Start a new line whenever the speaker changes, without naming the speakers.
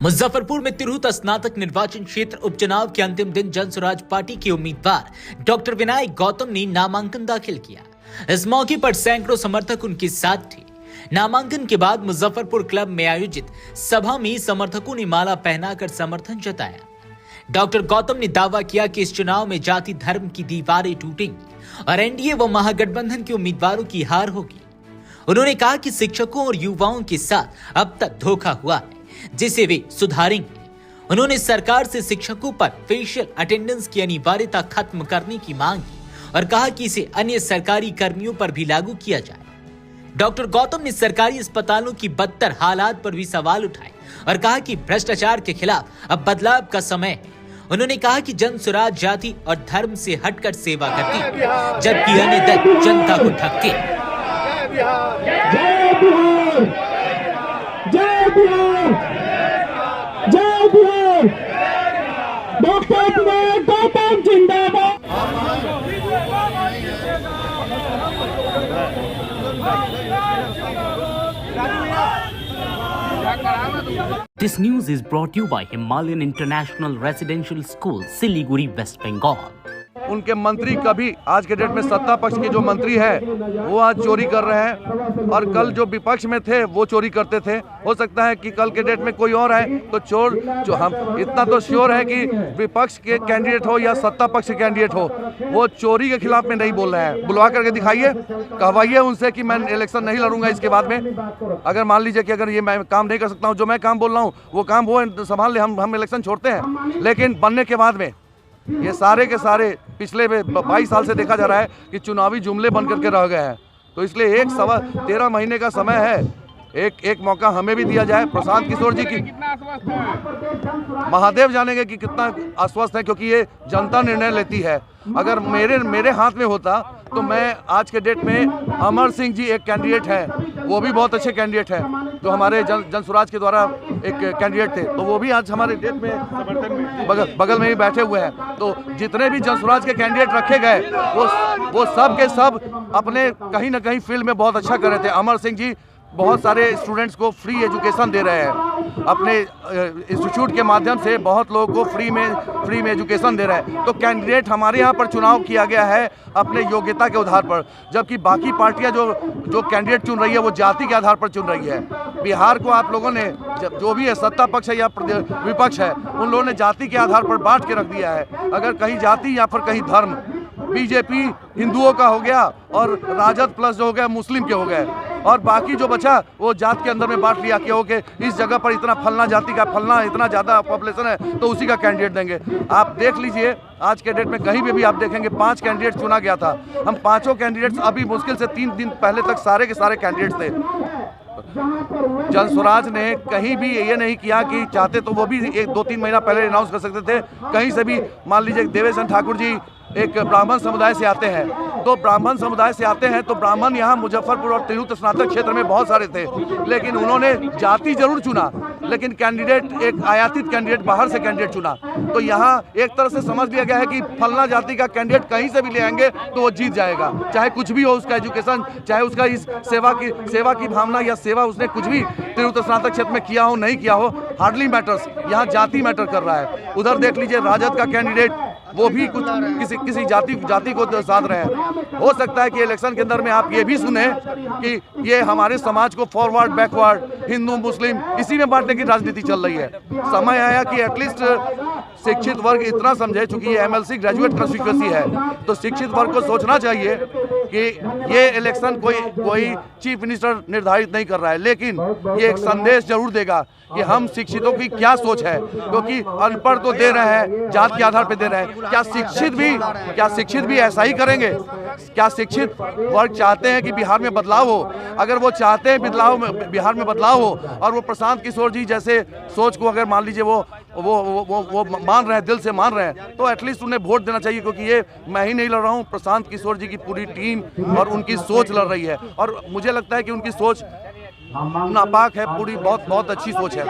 मुजफ्फरपुर में तिरहुत स्नातक निर्वाचन क्षेत्र उपचुनाव के अंतिम दिन जनसुराज पार्टी के उम्मीदवार डॉक्टर विनायक गौतम ने नामांकन दाखिल किया। इस मौके पर सैकड़ों समर्थक उनके साथ थे। नामांकन के बाद मुजफ्फरपुर क्लब में आयोजित सभा में समर्थकों ने माला पहनाकर समर्थन जताया। डॉक्टर गौतम ने दावा किया कि इस चुनाव में जाति धर्म की दीवारें टूटेंगी और एनडीए व महागठबंधन के उम्मीदवारों की हार होगी। उन्होंने कहा कि शिक्षकों और युवाओं के साथ अब तक धोखा हुआ है, जिसे वे सुधारेंगे। उन्होंने सरकार से शिक्षकों पर फेशियल अटेंडेंस की अनिवार्यता खत्म करने की मांग की और कहा कि इसे अन्य सरकारी कर्मियों पर भी लागू किया जाए। डॉक्टर गौतम ने सरकारी अस्पतालों की बदतर हालात पर भी सवाल उठाए और कहा कि भ्रष्टाचार के खिलाफ अब बदलाव का समय है। उन्होंने कहा कि जनसुराज जाति और धर्म से हटकर सेवा करती है, जबकि अन्य दल जनता को ठगते।
डॉक्टर विनायक गौतम जिंदाबाद।
This news is brought to you by Himalayan International Residential School, Siliguri, West Bengal.
उनके मंत्री कभी आज के डेट में सत्ता पक्ष के जो मंत्री हैं वो आज चोरी कर रहे हैं और कल जो विपक्ष में थे वो चोरी करते थे। हो सकता है कि कल के डेट में कोई और है तो चोर जो हम इतना तो श्योर है कि विपक्ष के कैंडिडेट हो या सत्ता पक्ष के कैंडिडेट हो वो चोरी के खिलाफ में नहीं बोल रहे हैं। बुलवा करके दिखाइए, कहवाइए उनसे कि मैं इलेक्शन नहीं लड़ूंगा इसके बाद में। अगर मान लीजिए कि अगर ये मैं काम नहीं कर सकता हूँ, जो मैं काम बोल रहा हूँ वो काम वो संभाल ले, हम इलेक्शन छोड़ते हैं। लेकिन बनने के बाद में ये सारे के सारे पिछले 22 साल से देखा जा रहा है कि चुनावी जुमले बन करके रह गए हैं। तो इसलिए 13 महीने का समय है, एक मौका हमें भी दिया जाए। प्रशांत किशोर जी की महादेव जानेंगे कि कितना आश्वस्त है, क्योंकि ये जनता निर्णय लेती है। अगर मेरे हाथ में होता तो मैं आज के डेट में अमर सिंह जी एक कैंडिडेट हैं, वो भी बहुत अच्छे कैंडिडेट हैं, जो हमारे जनसुराज के द्वारा एक कैंडिडेट थे, तो वो भी आज हमारे डेट में बगल में ही बैठे हुए हैं। तो जितने भी जनसुराज के कैंडिडेट रखे गए वो सब के सब अपने कहीं ना कहीं फील्ड में बहुत अच्छा कर रहे थे। अमर सिंह जी बहुत सारे स्टूडेंट्स को फ्री एजुकेशन दे रहे हैं, अपने इंस्टीट्यूट के माध्यम से बहुत लोगों को फ्री में एजुकेशन दे रहे हैं। तो कैंडिडेट हमारे यहाँ पर चुनाव किया गया है अपने योग्यता के आधार पर, जबकि बाकी पार्टियाँ जो कैंडिडेट चुन रही है वो जाति के आधार पर चुन रही है। बिहार को आप लोगों ने जो भी है, सत्ता पक्ष है या विपक्ष है, उन लोगों ने जाति के आधार पर बांट के रख दिया है। अगर कहीं जाति या फिर कहीं धर्म, बीजेपी हिंदुओं का हो गया और राजद प्लस जो हो गया मुस्लिम के हो गए, और बाकी जो बचा वो जात के अंदर में बांट लिया कि ओके इस जगह पर इतना फलना जाति का फलना इतना ज़्यादा पॉपुलेशन है तो उसी का कैंडिडेट देंगे। आप देख लीजिए आज के डेट में कहीं भी आप देखेंगे 5 कैंडिडेट चुना गया था। हम 5 कैंडिडेट्स अभी मुश्किल से 3 दिन पहले तक सारे के सारे कैंडिडेट्स थे। जनसुराज ने कहीं भी ये नहीं किया कि चाहते तो वो भी 1-2-3 महीना पहले अनाउंस कर सकते थे। कहीं से भी मान लीजिए देवेश चंद्र ठाकुर जी एक ब्राह्मण समुदाय से आते हैं, तो ब्राह्मण समुदाय से आते हैं तो ब्राह्मण यहाँ मुजफ्फरपुर और तिरहुत स्नातक क्षेत्र में बहुत सारे थे, लेकिन उन्होंने जाति जरूर चुना, लेकिन कैंडिडेट एक आयातित कैंडिडेट बाहर से कैंडिडेट चुना। तो यहाँ एक तरह से समझ लिया गया है कि फलना जाति का कैंडिडेट कहीं से भी ले आएंगे तो वो जीत जाएगा, चाहे कुछ भी हो उसका एजुकेशन, चाहे उसका इस सेवा की भावना या सेवा उसने कुछ भी तिरहुत स्नातक क्षेत्र में किया हो नहीं किया हो, हार्डली मैटर्स। यहाँ जाति मैटर कर रहा है। उधर देख लीजिए राजद का कैंडिडेट वो भी कुछ किसी जाति को साध रहे हैं। हो सकता है कि इलेक्शन के अंदर में आप ये भी सुने कि ये हमारे समाज को फॉरवर्ड बैकवर्ड, हिंदू मुस्लिम इसी में बांटने की राजनीति चल रही है। समय आया कि एटलीस्ट शिक्षित वर्ग इतना समझे, चूंकि ये MLC ग्रेजुएट कंस्टिट्यूएंसी है, तो शिक्षित वर्ग को सोचना चाहिए कि ये इलेक्शन कोई चीफ मिनिस्टर निर्धारित नहीं कर रहा है, लेकिन ये एक संदेश जरूर देगा कि हम शिक्षितों की क्या सोच है, क्योंकि अनपढ़ तो दे रहे हैं, जात के आधार पर दे रहे हैं। क्या शिक्षित भी ऐसा ही करेंगे? क्या शिक्षित वर्ग चाहते हैं कि बिहार में बदलाव हो? अगर वो चाहते हैं बिहार में बदलाव हो और वो प्रशांत किशोर जी जैसे सोच को अगर मान लीजिए वो मान रहे हैं, दिल से मान रहे हैं, तो एटलीस्ट उन्हें वोट देना चाहिए, क्योंकि ये मैं ही नहीं लड़ रहा हूँ, प्रशांत किशोर जी की पूरी टीम और उनकी सोच लड़ रही है। और मुझे लगता है कि उनकी सोच नापाक है, पूरी बहुत अच्छी सोच है।